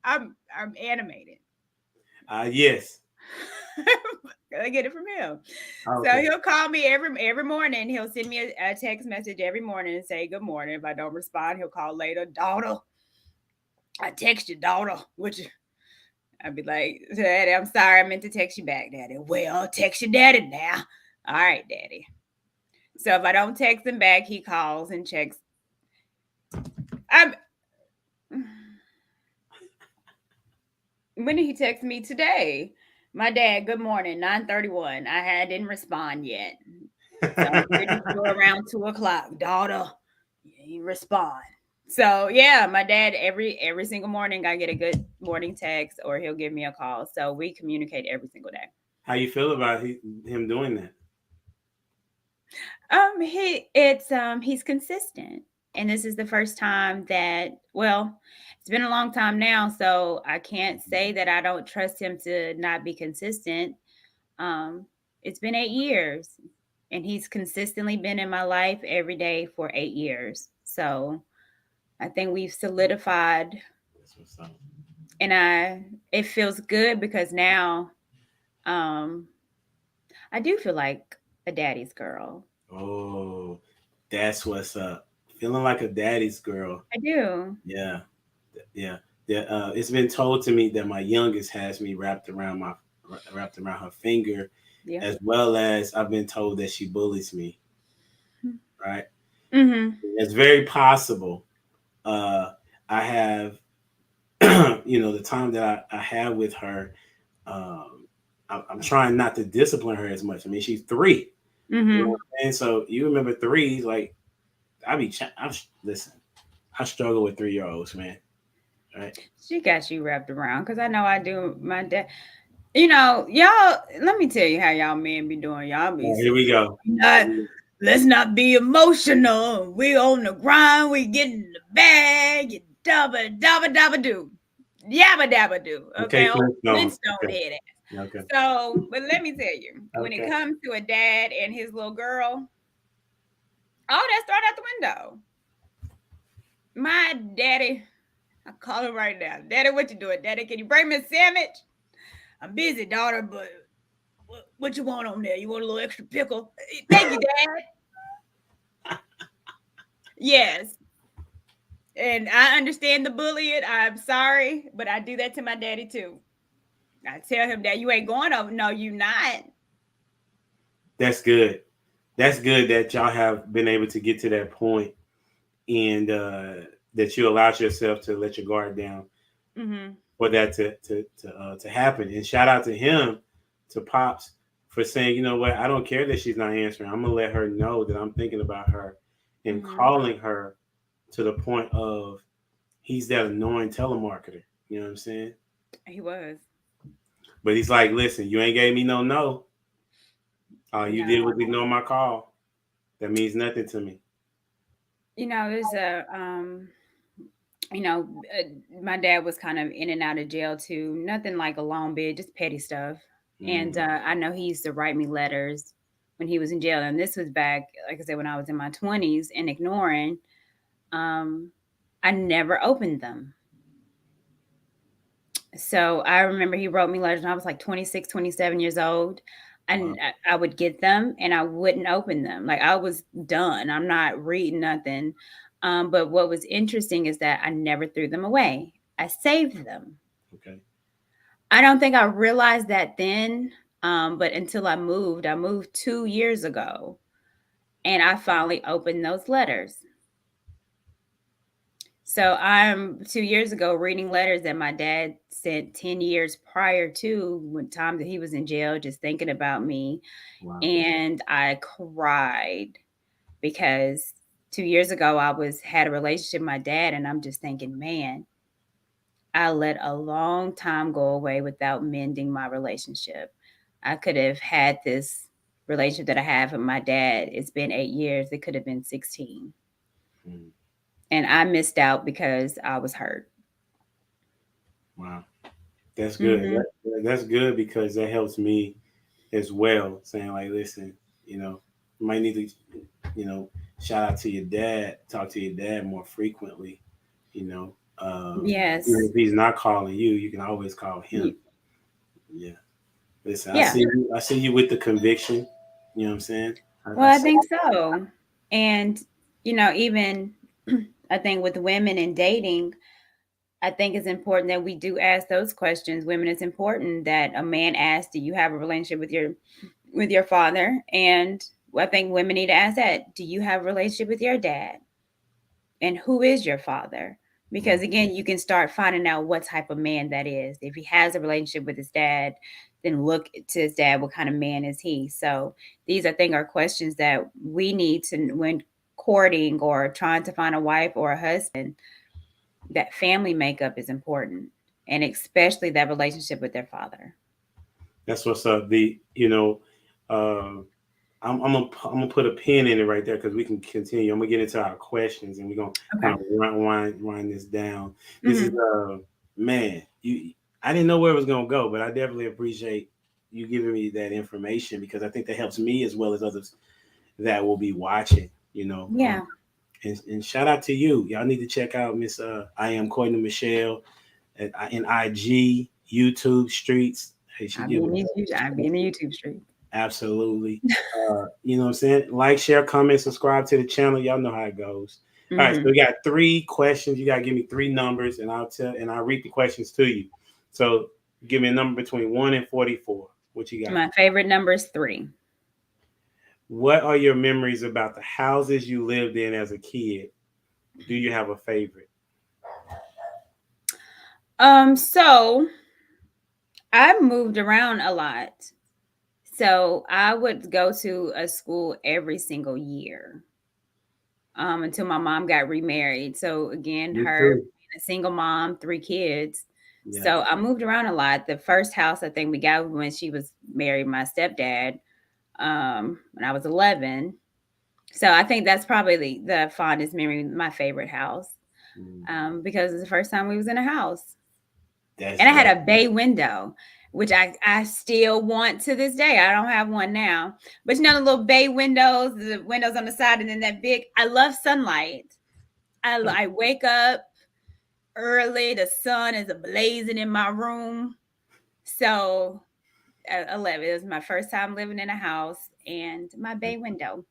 I'm animated. Yes. I get it from him. So Okay. he'll call me every morning. He'll send me a text message every morning and say good morning. If I don't respond, he'll call later. Daughter, I text you, daughter. Would you? I'd be like, Daddy, I'm sorry, I meant to text you back, Daddy. Well, I'll text your daddy now. All right, Daddy. So if I don't text him back, he calls and checks. I'm. When did he text me today? My dad, good morning, 9:31. Didn't respond yet. So I'm pretty sure around 2 o'clock, daughter, you respond. So yeah, my dad every single morning I get a good morning text or he'll give me a call. So we communicate every single day. How you feel about him doing that? He's consistent. And this is the first time that, well, it's been a long time now, so I can't say that I don't trust him to not be consistent. It's been 8 years and he's consistently been in my life every day for 8 years. So I think we've solidified That's what's up. and it feels good because now um I do feel like a daddy's girl. Oh, that's what's up. Feeling like a daddy's girl. I do. Yeah, yeah. It's been told to me that my youngest has me wrapped around her finger, Yeah. as well as I've been told that she bullies me. Right. Mm-hmm. It's very possible. Uh, I have, the time that I have with her. Um, I'm trying not to discipline her as much. I mean, she's 3. You know Mm-hmm. what I'm saying? So you remember 3s, like listen. I struggle with 3-year olds, man. Right? She got you wrapped around because I know I do my dad. Y'all, let me tell you how y'all men be doing. Y'all be All right, here we go. not, let's not be emotional. We on the grind, we get in the bag, you dabba dabba dabba do. Yabba dabba do. Okay, Okay, old Flintstones. Flintstone Okay, head ass. okay, So, but let me tell you, when it okay. comes to a dad and his little girl, all that's thrown out the window. My daddy, I call him right now. Daddy, what you doing? Daddy, can you bring me a sandwich? I'm busy, daughter, but what you want on there? You want a little extra pickle? Thank you, Dad. Yes. And I understand the bullying. I'm sorry, but I do that to my daddy too. I tell him that you ain't going over. No, you not. That's good. That's good that y'all have been able to get to that point, and that you allowed yourself to let your guard down Mm-hmm. for that to happen. And shout out to him, to Pops, for saying, you know what, I don't care that she's not answering. I'm gonna let her know that I'm thinking about her, and Mm-hmm. calling her to the point of he's that annoying telemarketer. You know what I'm saying? He was. But he's like, listen, you ain't gave me no. All you No. did was ignore my call. That means nothing to me. There's you know, my dad was kind of in and out of jail too. Nothing like a long bid, just petty stuff. And Mm. I know he used to write me letters when he was in jail. And this was back, like I said, when I was in my 20s and ignoring. Um, I never opened them. So I remember he wrote me letters when I was like 26, 27 years old. And Wow. I would get them and I wouldn't open them. Like I was done. I'm not reading nothing. But what was interesting is that I never threw them away. I saved them. Okay. I don't think I realized that then. But until I moved 2 years ago and I finally opened those letters. So I'm 2 years ago reading letters that my dad sent 10 years prior to when time that he was in jail, just thinking about me. Wow. And I cried because 2 years ago I was had a relationship with my dad, and I'm just thinking, man, I let a long time go away without mending my relationship. I could have had this relationship that I have with my dad. It's been 8 years. It could have been 16. Mm. And I missed out because I was hurt. Wow. That's good. Hmm. That's good because that helps me as well. Saying like, listen, you might need to, you know, shout out to your dad, talk to your dad more frequently. You know, even Yes. if he's not calling you, you can always call him. Yeah. Listen, I Yeah. see you. I see you with the conviction. You know what I'm saying? Well, I I see. think so. And, even I think with women in dating, I think it's important that we do ask those questions. Women, it's important that a man asks, "Do you have a relationship with your father?" And I think women need to ask that. Do you have a relationship with your dad? And who is your father? Mm. Because again, you can start finding out what type of man that is. If he has a relationship with his dad, then look to his dad. What kind of man is he? So these, I think, are questions that we need to, when courting or trying to find a wife or a husband, that family makeup is important, and especially that relationship with their father. That's what's up. Uh, I'm gonna put a pin in it right there because we can continue. I'm gonna get into our questions and we're gonna kind Okay. of wind this down. This is Hmm. man, you I didn't know where it was gonna go, but I definitely appreciate you giving me that information because I think that helps me as well as others that will be watching. Yeah. And shout out to you. Y'all need to check out Miss I am Courtney Michelle in IG, YouTube streets. Hey, she I'll be give in us I'll be in the YouTube street. absolutely. You know what I'm saying? Like, share, comment, subscribe to the channel. Y'all know how it goes. All right, so Hmm. we got 3 questions. You gotta give me 3 numbers, and I'll read the questions to you. So give me a number between 1 and 44. What you got? My favorite number is 3. What are your memories about the houses you lived in as a kid? Do you have a favorite? So I moved around a lot. So I would go to a school every single year, until my mom got remarried. So again, Me her too. being a single mom, 3 kids. Yeah. So I moved around a lot. The first house I think we got when she was married, my stepdad, when I was 11. So I think that's probably the fondest memory, my favorite house, Mm, because it's the first time we was in a house. that's And I had dope. a bay window, which I still want to this day. I don't have one now, but the little bay windows, the windows on the side, and then that big. I love sunlight. I wake up early. The sun is blazing in my room. So at 11, it was my first time living in a house, and my bay window.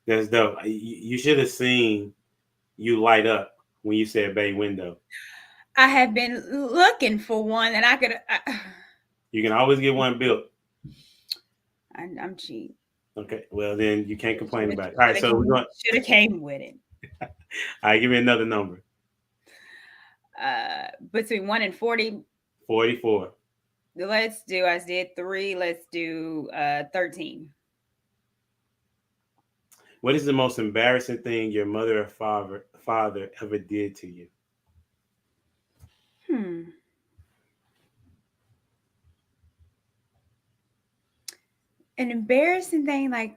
That's dope. You should have seen you light up when you said bay window. I have been looking for one that I could. You can always get one built. I'm cheap. Okay, well then you can't Should complain have about it. All right, so we're going. came with it. All right, give me another number. Between 1 and 40. 44. Let's do. I did 3. Let's do 13. What is the most embarrassing thing your mother or father ever did to you? Hmm. An embarrassing thing like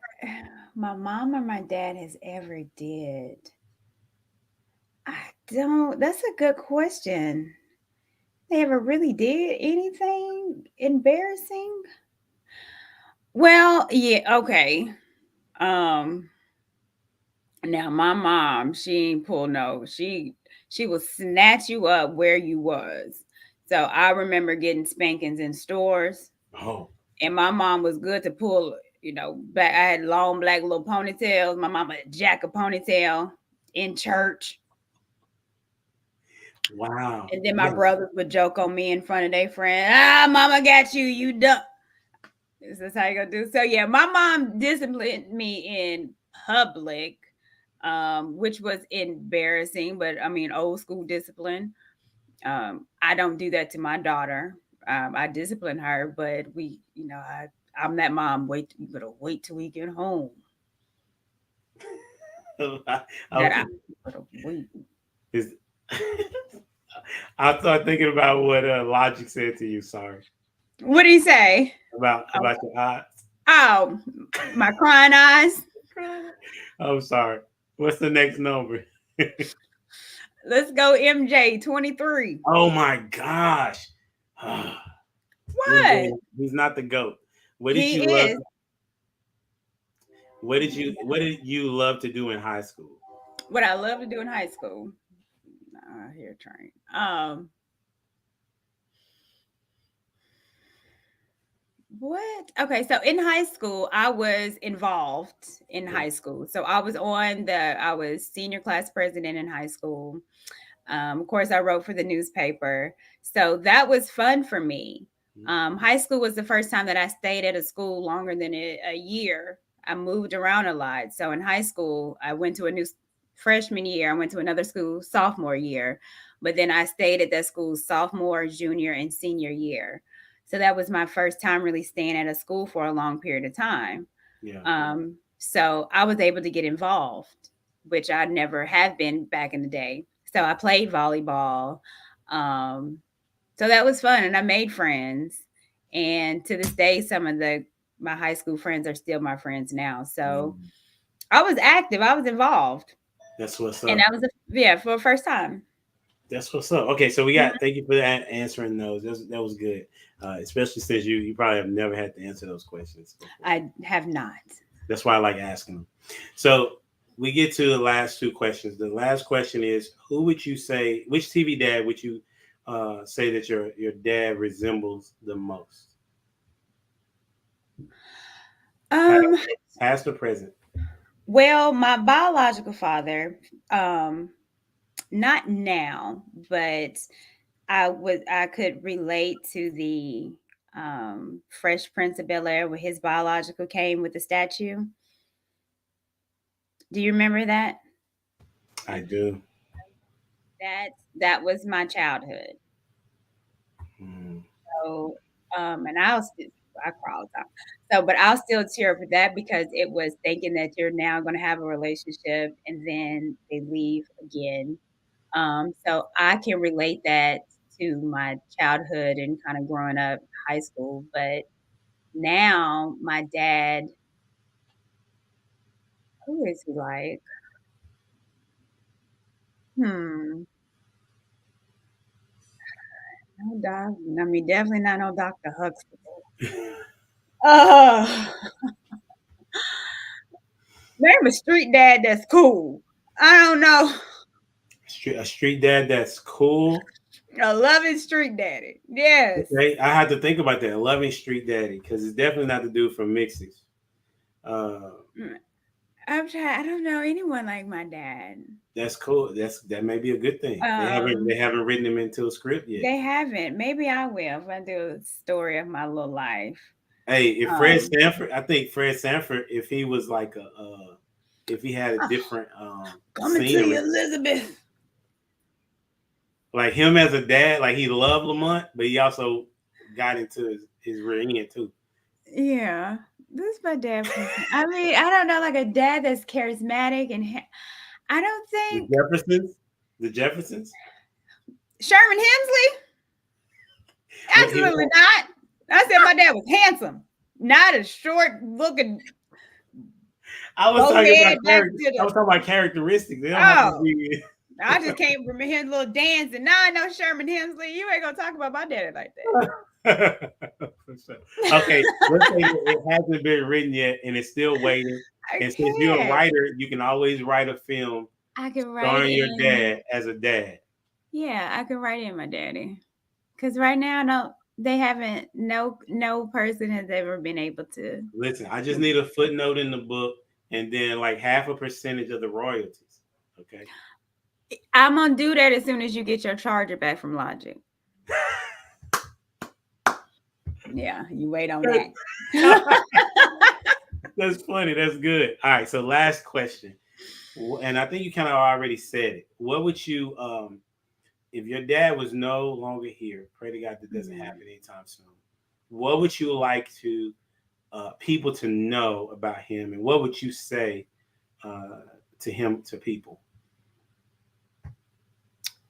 my mom or my dad has ever did. I don't. That's a good question. They ever really did anything embarrassing? Well, yeah. Okay. Um. Now my mom, she ain't pull no. She will snatch you up where you was. So I remember getting spankings in stores, Oh, and my mom was good to pull. Back. I had long black little ponytails. My mama had jack a ponytail in church, wow. and then my Yeah. brothers would joke on me in front of their friend. Ah, mama got you. You dumb. Is this how you gonna do? So yeah, my mom disciplined me in public, which was embarrassing, but I mean old school discipline. I don't do that to my daughter. I discipline her, but I'm that mom. You better wait till we get home. That I Okay. better wait. Is I start thinking about what Logic said to you. Sorry What do you say? Oh, about your eyes. oh, my crying eyes. I'm sorry. What's the next number? Let's go, MJ 23. Oh my gosh. What? MJ, he's not the goat. What did He you love? is. What did you love to do in high school? What I love to do in high school. Here, train. What? Okay, so in high school, I was involved in Yeah. high school. So I was senior class president in high school. Of course, I wrote for the newspaper. So that was fun for me. High school was the first time that I stayed at a school longer than a year. I moved around a lot. So in high school, I went to a new freshman year. I went to another school sophomore year. But then I stayed at that school sophomore, junior, and senior year. So that was my first time really staying at a school for a long period of time. Yeah. So I was able to get involved, which I never have been back in the day. So I played volleyball. Um, so that was fun, and I made friends. And to this day, some of my high school friends are still my friends now. So Mm. I was active. I was involved, That's what's and up. that was yeah for the first time. That's what's up. Okay, so we Mhm. got. Thank you for that answering those. That was good, especially since you probably have never had to answer those questions before. I have not. That's why I like asking them. So we get to the last two questions. The last question is: who would you say? Which TV dad would you say that your dad resembles the most? Past, Um. past or present? Well, my biological father, not now, but I could relate to the Fresh Prince of Bel Air where his biological came with the statue. Do you remember that? I do. That was my childhood. Mm. So and I cry all the time. So but I'll still cheer for that because it was thinking that you're now gonna have a relationship and then they leave again. So I can relate that to my childhood and kind of growing up high school. But now my dad, who is he like? Hmm. No doc. I mean, definitely not no Dr. Huxtable. Oh, name a street dad that's cool. I don't know. A street dad that's cool. A loving street daddy. Yes. Okay, I had to think about that. Loving Street Daddy, because it's definitely not the dude from Mixes. Uh, Mm, I'm trying. I don't know anyone like my dad. that's cool. That may be a good thing. They Um, haven't written him into a script yet. they haven't. Maybe I will if I do a story of my little life. Hey, if Fred Um, Sanford, I think Fred Sanford, if he was like if he had a oh, different coming to you, scenery, Elizabeth. like him as a dad, like he loved Lamont, but he also got into his rear end too. Yeah, this is my dad. I mean, I don't know, like a dad that's charismatic I don't The think Jeffersons, the Jeffersons. Sherman Hemsley. He Absolutely not. I said my dad was handsome, not a short looking I was talking about bowhead back character. to I the. was talking about characteristics. They don't have to Oh, be. I just came from here little dancing. Now I know Sherman Hemsley. You ain't gonna talk about my daddy like that. For sure. Okay, let's say it hasn't been written yet and it's still waiting. I And since you're a can't. writer, you can always write a film I can write starring your in. dad as a dad. Yeah, I can write in my daddy. Because right now, no, they haven't. No person has ever been able to. Listen, I just need a footnote in the book and then like half a percentage of the royalties. Okay. I'm gonna do that as soon as you get your charger back from Logic. Yeah, you wait on that. That's funny. That's good. All right. So last question. And I think you kind of already said it. What would you if your dad was no longer here, pray to God that doesn't Mhm. happen anytime soon. What would you like to people to know about him, and what would you say uh, to him to people?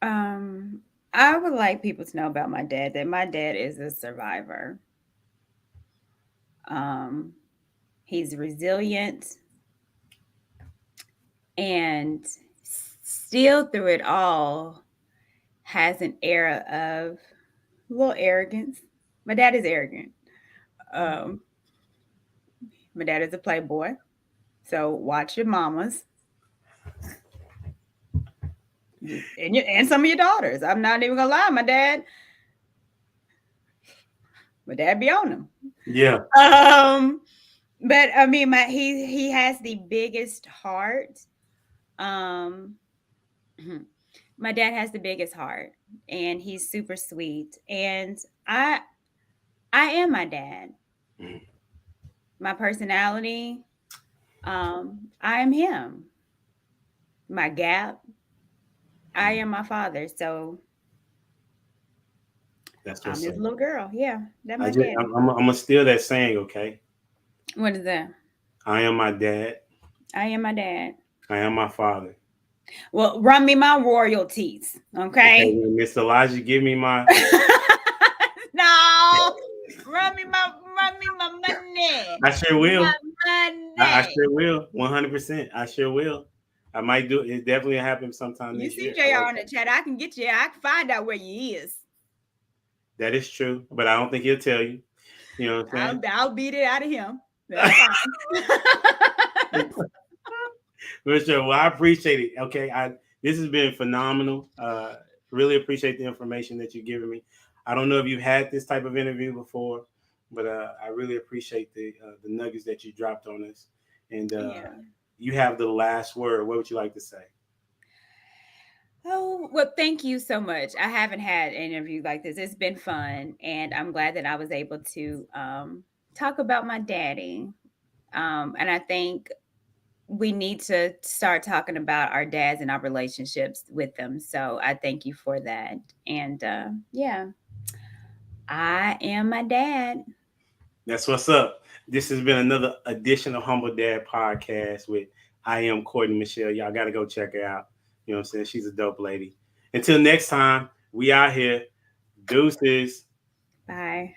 Um, I would like people to know about my dad that my dad is a survivor. Um, he's resilient and still through it all has an era of a little arrogance. My dad is arrogant. Um, my dad is a playboy, so watch your mamas and some of your daughters. I'm not even gonna lie, my dad be on them. Yeah, Um, but I mean, he has the biggest heart. Um, my dad has the biggest heart, and he's super sweet. And I I am my dad. My personality, I am him. My gap, I am my father. So that's I'm what's his up. little girl. Yeah, that I my just daddy. I'm gonna steal that saying. Okay, What is that? I am my dad. I am my dad. I am my father. Well, run me my royalties, Okay, okay? Miss Elijah, give me my. No, run me my money, I sure my will. I money. sure will. 100%. I sure will. I might do it. It definitely happen sometime You this see year. I Jr. like on the that. chat. I can get you. I can find out where you is. That is true, but I don't think he'll tell you. You know what I'm I'll beat it out of him. That's saying? fine. For sure. Well, I appreciate it. Okay, this has been phenomenal. Really appreciate the information that you've given me. I don't know if you've had this type of interview before, but I really appreciate the nuggets that you dropped on us. And Yeah. you have the last word. What would you like to say? Oh, well, thank you so much. I haven't had an interview like this. It's been fun, and I'm glad that I was able to talk about my daddy. And I think we need to start talking about our dads and our relationships with them. So I thank you for that. And yeah, I am my dad. That's what's up. This has been another edition of Humble Dad Podcast with I am Courtney Michelle. Y'all got to go check her out. You know what I'm saying? She's a dope lady. Until next time, we out here. Deuces. Bye.